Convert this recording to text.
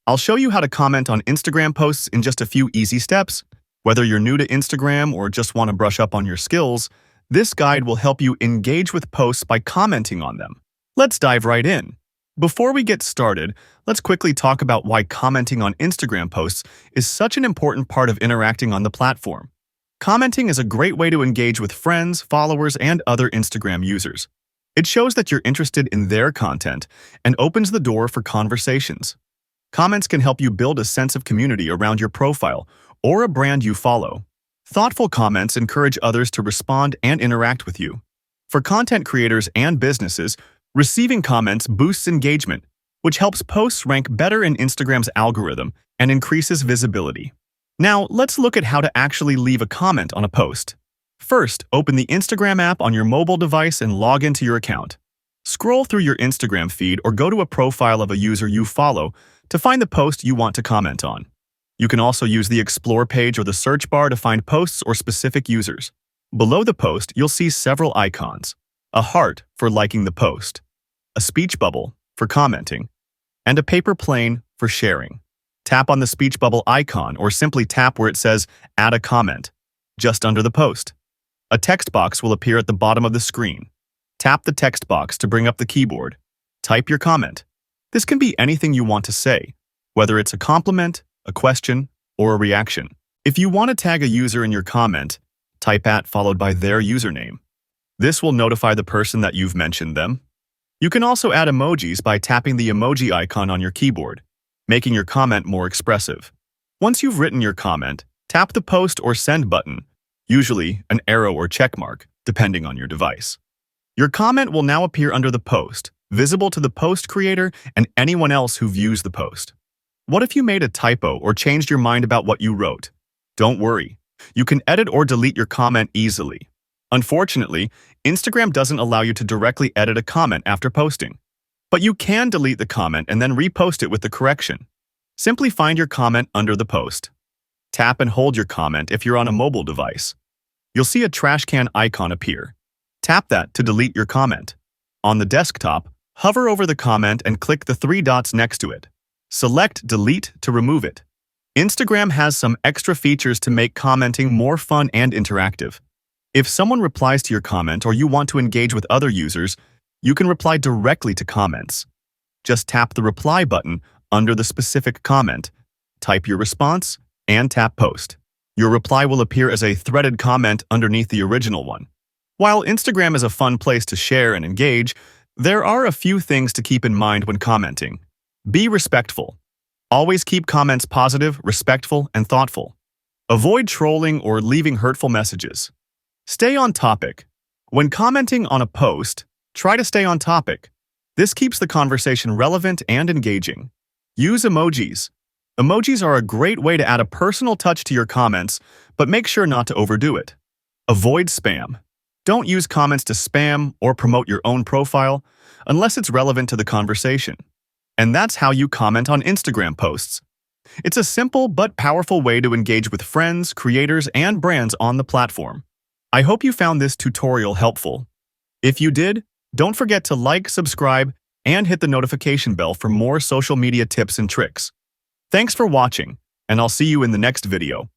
I'll show you how to comment on Instagram posts in just a few easy steps. Whether you're new to Instagram or just want to brush up on your skills, this guide will help you engage with posts by commenting on them. Let's dive right in. Before we get started, let's quickly talk about why commenting on Instagram posts is such an important part of interacting on the platform. Commenting is a great way to engage with friends, followers, and other Instagram users. It shows that you're interested in their content and opens the door for conversations. Comments can help you build a sense of community around your profile or a brand you follow. Thoughtful comments encourage others to respond and interact with you. For content creators and businesses, receiving comments boosts engagement, which helps posts rank better in Instagram's algorithm and increases visibility. Now, let's look at how to actually leave a comment on a post. First, open the Instagram app on your mobile device and log into your account. Scroll through your Instagram feed or go to a profile of a user you follow to find the post you want to comment on. You can also use the Explore page or the search bar to find posts or specific users. Below the post, you'll see several icons: a heart for liking the post, a speech bubble for commenting, and a paper plane for sharing. Tap on the speech bubble icon or simply tap where it says Add a comment, just under the post. A text box will appear at the bottom of the screen. Tap the text box to bring up the keyboard. Type your comment. This can be anything you want to say, whether it's a compliment, a question, or a reaction. If you want to tag a user in your comment, type @ followed by their username. This will notify the person that you've mentioned them. You can also add emojis by tapping the emoji icon on your keyboard, making your comment more expressive. Once you've written your comment, tap the post or send button, usually an arrow or check mark, depending on your device. Your comment will now appear under the post, visible to the post creator and anyone else who views the post. What if you made a typo or changed your mind about what you wrote? Don't worry. You can edit or delete your comment easily. Unfortunately, Instagram doesn't allow you to directly edit a comment after posting. But you can delete the comment and then repost it with the correction. Simply find your comment under the post. Tap and hold your comment if you're on a mobile device. You'll see a trash can icon appear. Tap that to delete your comment. On the desktop, hover over the comment and click the 3 dots next to it. Select Delete to remove it. Instagram has some extra features to make commenting more fun and interactive. If someone replies to your comment or you want to engage with other users, you can reply directly to comments. Just tap the reply button under the specific comment, type your response, and tap post. Your reply will appear as a threaded comment underneath the original one. While Instagram is a fun place to share and engage, there are a few things to keep in mind when commenting. Be respectful. Always keep comments positive, respectful, and thoughtful. Avoid trolling or leaving hurtful messages. Stay on topic. When commenting on a post, try to stay on topic. This keeps the conversation relevant and engaging. Use emojis. Emojis are a great way to add a personal touch to your comments, but make sure not to overdo it. Avoid spam. Don't use comments to spam or promote your own profile unless it's relevant to the conversation. And that's how you comment on Instagram posts. It's a simple but powerful way to engage with friends, creators, and brands on the platform. I hope you found this tutorial helpful. If you did, don't forget to like, subscribe, and hit the notification bell for more social media tips and tricks. Thanks for watching, and I'll see you in the next video.